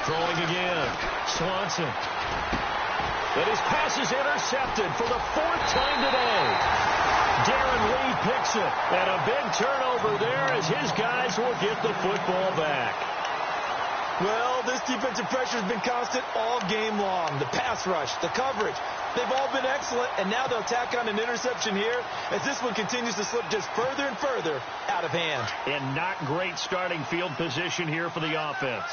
Throwing again. Swanson. But his pass is intercepted for the 4th time today. Darren Lee picks it. And a big turnover there as his guys will get the football back. Well, this defensive pressure has been constant all game long. The pass rush, the coverage, they've all been excellent, and now they'll tack on an interception here as this one continues to slip just further and further out of hand. And not great starting field position here for the offense.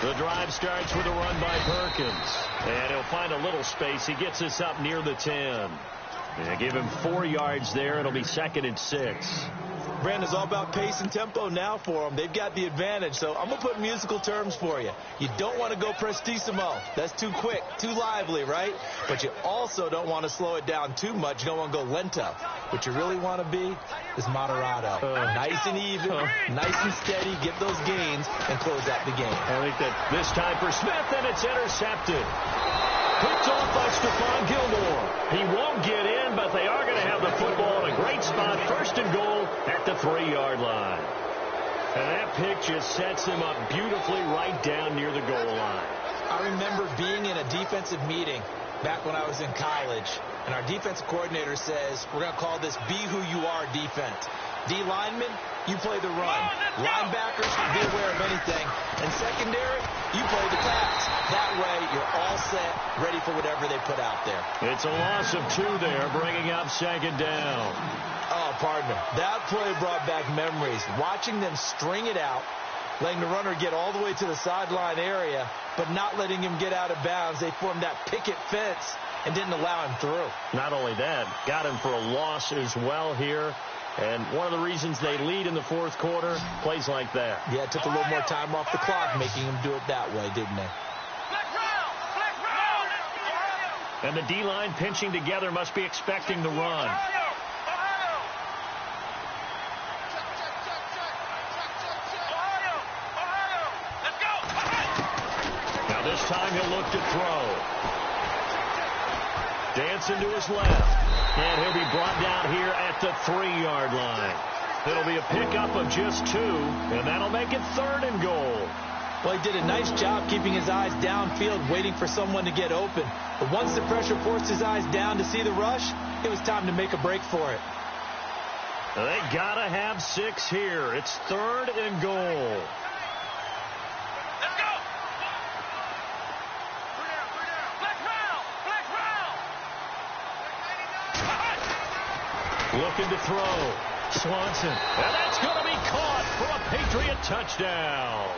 The drive starts with a run by Perkins. And he'll find a little space. He gets us up near the 10. They give him 4 yards there. It'll be 2nd and 6. Brandon's all about pace and tempo now for them. They've got the advantage. So I'm going to put musical terms for you. You don't want to go prestissimo. That's too quick, too lively, right? But you also don't want to slow it down too much. You don't want to go lento. What you really want to be is moderato. Nice and even, nice and steady. Get those gains and close out the game. I think that this time for Smith, and it's intercepted. Picked off by Stephon Gilmore. He won't get in, but they are going to have the football in a great spot. 1st and goal at the 3-yard line. And that pick just sets him up beautifully right down near the goal line. I remember being in a defensive meeting back when I was in college, and our defensive coordinator says, we're going to call this be who you are defense. D linemen, you play the run. Linebackers, be aware of anything. And secondary, you play the pass. That way, you're all set, ready for whatever they put out there. It's a loss of 2 there, bringing up 2nd down. Oh, partner, that play brought back memories. Watching them string it out, letting the runner get all the way to the sideline area, but not letting him get out of bounds. They formed that picket fence and didn't allow him through. Not only that, got him for a loss as well here. And one of the reasons they lead in the fourth quarter, plays like that. Yeah, it took a little more time off the clock, making him do it that way, didn't they? And the D-line pinching together must be expecting the run. Now this time he'll look to throw. Dancing to his left. And he'll be brought down here at the 3-yard line. It'll be a pickup of just 2, and that'll make it 3rd and goal. Well, he did a nice job keeping his eyes downfield, waiting for someone to get open. But once the pressure forced his eyes down to see the rush, it was time to make a break for it. They gotta have 6 here. It's 3rd and goal. Let's go! Looking to throw. Swanson. And that's going to be caught for a Patriot touchdown.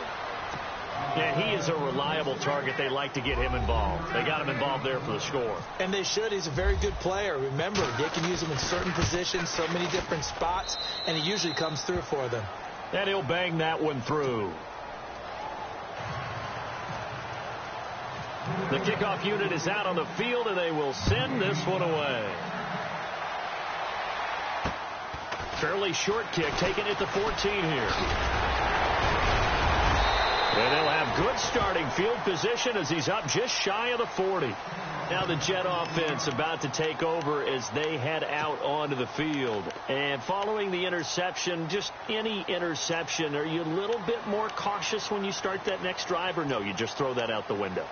And he is a reliable target. They like to get him involved. They got him involved there for the score. And they should. He's a very good player. Remember, they can use him in certain positions, so many different spots, and he usually comes through for them. And he'll bang that one through. The kickoff unit is out on the field, and they will send this one away. Fairly short kick, taken at the 14 here. And they'll have good starting field position as he's up just shy of the 40. Now the Jet offense about to take over as they head out onto the field. And following the interception, just any interception, are you a little bit more cautious when you start that next drive, or no, you just throw that out the window?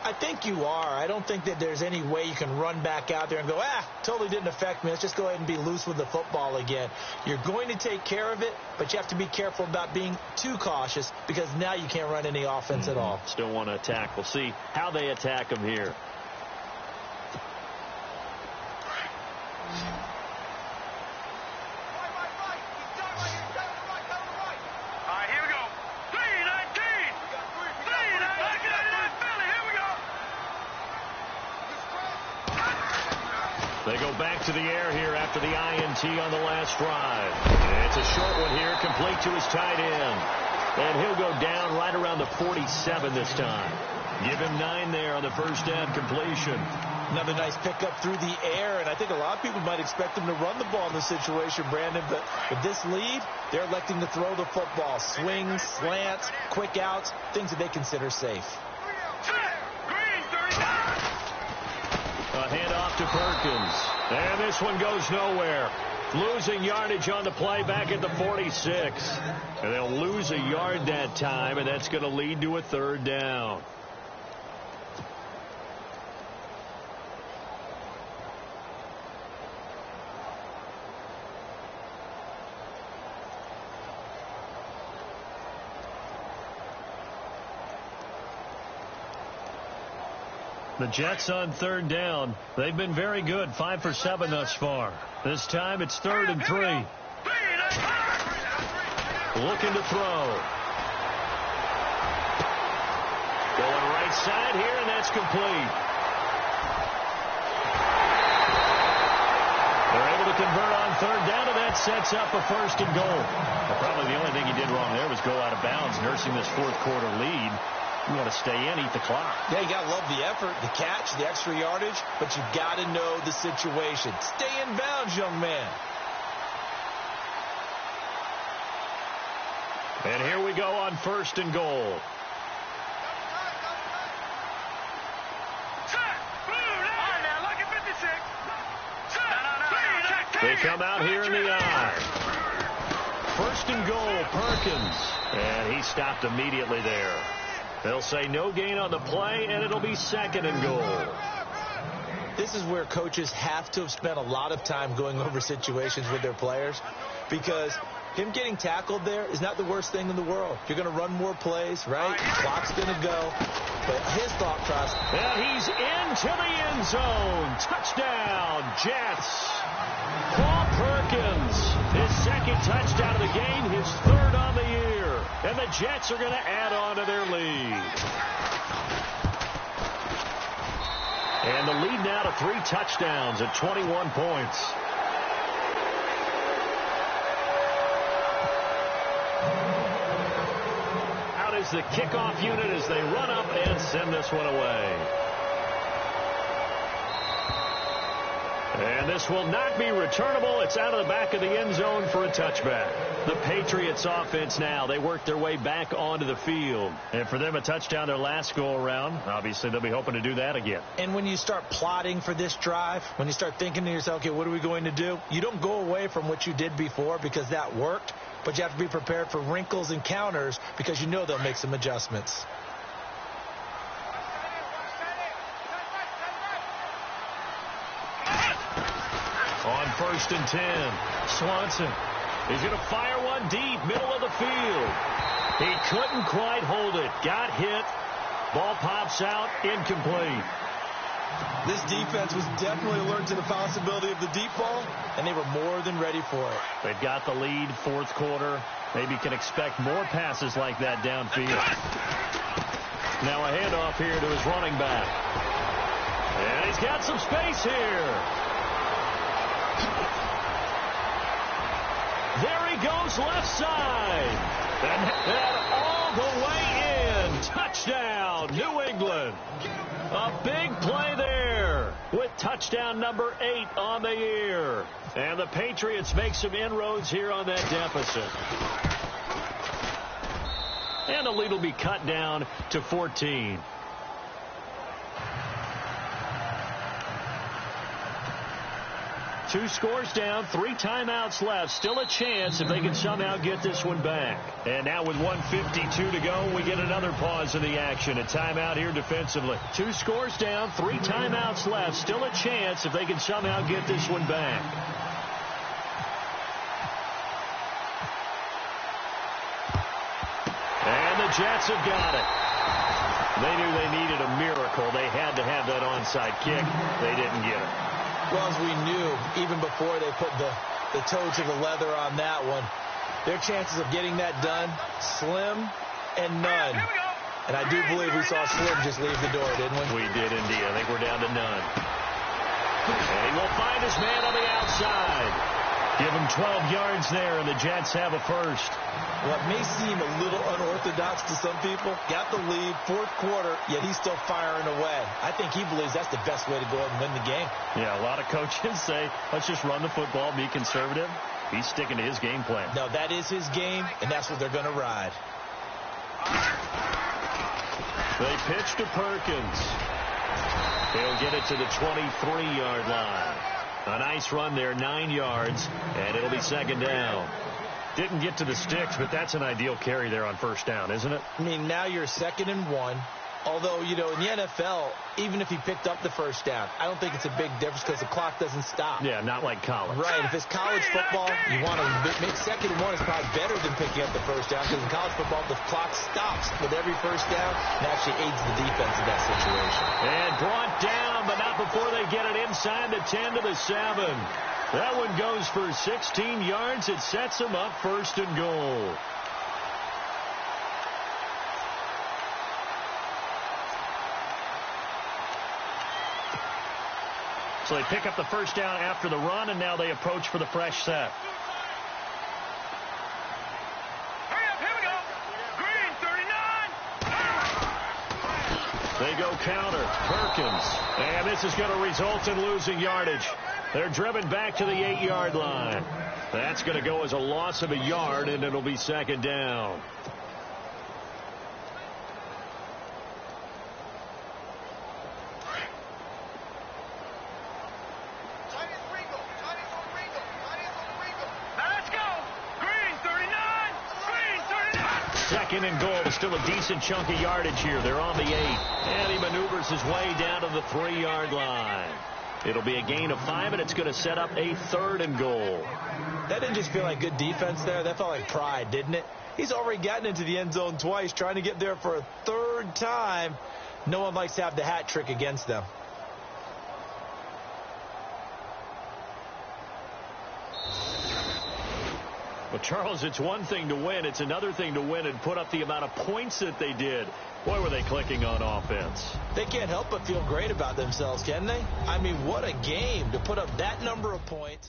I think you are. I don't think that there's any way you can run back out there and go, totally didn't affect me. Let's just go ahead and be loose with the football again. You're going to take care of it, but you have to be careful about being too cautious because now you can't run any offense at all. Still want to attack. We'll see how they attack him here. They go back to the air here after the INT on the last drive. And it's a short one here, complete to his tight end. And he'll go down right around the 47 this time. Give him 9 there on the first down completion. Another nice pickup through the air, and I think a lot of people might expect him to run the ball in this situation, Brandon, but with this lead, they're electing to throw the football. Swings, slants, quick outs, things that they consider safe. A handoff to Perkins. And this one goes nowhere. Losing yardage on the play back at the 46. And they'll lose a yard that time, and that's going to lead to a 3rd down. The Jets on 3rd down. They've been very good, 5 for 7 thus far. This time it's 3rd and 3. Looking to throw. Going right side here, and that's complete. They're able to convert on 3rd down, and that sets up a 1st and goal. Well, probably the only thing he did wrong there was go out of bounds, nursing this 4th quarter lead. You want to stay in, eat the clock. Yeah, you got to love the effort, the catch, the extra yardage, but you got to know the situation. Stay in bounds, young man. And here we go on 1st and goal. They come out here in the I. 1st and goal, Perkins. And he stopped immediately there. They'll say no gain on the play, and it'll be 2nd and goal. This is where coaches have to have spent a lot of time going over situations with their players, because him getting tackled there is not the worst thing in the world. You're going to run more plays, right? Clock's going to go. But his thought process. And he's into the end zone. Touchdown, Jets. Paul Perkins, his 2nd touchdown of the game, his 3rd on the year. And the Jets are going to add on to their lead. And the lead now to 3 touchdowns at 21 points. Out is the kickoff unit as they run up and send this one away. And this will not be returnable. It's out of the back of the end zone for a touchback. The Patriots offense now, they work their way back onto the field. And for them, a touchdown their last go-around. Obviously, they'll be hoping to do that again. And when you start plotting for this drive, when you start thinking to yourself, okay, what are we going to do? You don't go away from what you did before because that worked, but you have to be prepared for wrinkles and counters because you know they'll make some adjustments. On 1st and 10, Swanson is going to fire one deep, middle of the field. He couldn't quite hold it. Got hit. Ball pops out, incomplete. This defense was definitely alert to the possibility of the deep ball, and they were more than ready for it. They've got the lead, 4th quarter. Maybe can expect more passes like that downfield. Now a handoff here to his running back. And he's got some space here. There he goes, left side. And all the way in. Touchdown, New England. A big play there with touchdown number 8 on the year. And the Patriots make some inroads here on that deficit. And the lead will be cut down to 14. Two scores down, 3 timeouts left. Still a chance if they can somehow get this one back. And now with 1:52 to go, we get another pause in the action. A timeout here defensively. 2 scores down, 3 timeouts left. Still a chance if they can somehow get this one back. And the Jets have got it. They knew they needed a miracle. They had to have that onside kick. They didn't get it. Well, as we knew, even before they put the toe to the leather on that one, their chances of getting that done, slim and none. And I do believe we saw Slim just leave the door, didn't we? We did indeed. I think we're down to none. And he will find his man on the outside. Give him 12 yards there, and the Jets have a first. What may seem a little unorthodox to some people, got the lead, 4th quarter, yet he's still firing away. I think he believes that's the best way to go ahead and win the game. Yeah, a lot of coaches say, let's just run the football, be conservative. He's sticking to his game plan. No, that is his game, and that's what they're going to ride. They pitch to Perkins. He'll get it to the 23-yard line. A nice run there, 9 yards, and it'll be 2nd down. Didn't get to the sticks, but that's an ideal carry there on 1st down, isn't it? I mean, now you're 2nd and 1. Although, you know, in the NFL, even if he picked up the 1st down, I don't think it's a big difference because the clock doesn't stop. Yeah, not like college. Right. If it's college football, you want to make 2nd and 1 is probably better than picking up the 1st down because in college football, the clock stops with every 1st down and actually aids the defense in that situation. And brought down, but not before they get it inside the 10 to the 7. That one goes for 16 yards. It sets them up 1st and goal. So they pick up the 1st down after the run, and now they approach for the fresh set. Hurry up, here we go. Green, 39. They go counter. Perkins. And this is going to result in losing yardage. They're driven back to the 8-yard line. That's going to go as a loss of a yard, and it'll be 2nd down. Let's go. Green, 39. Green, 39. 2nd and goal. Still a decent chunk of yardage here. They're on the 8. And he maneuvers his way down to the 3-yard line. It'll be a gain of 5, and it's going to set up a 3rd and goal. That didn't just feel like good defense there. That felt like pride, didn't it? He's already gotten into the end zone twice, trying to get there for a 3rd time. No one likes to have the hat trick against them. Well, Charles, it's one thing to win. It's another thing to win and put up the amount of points that they did. Boy, were they clicking on offense. They can't help but feel great about themselves, can they? I mean, what a game to put up that number of points.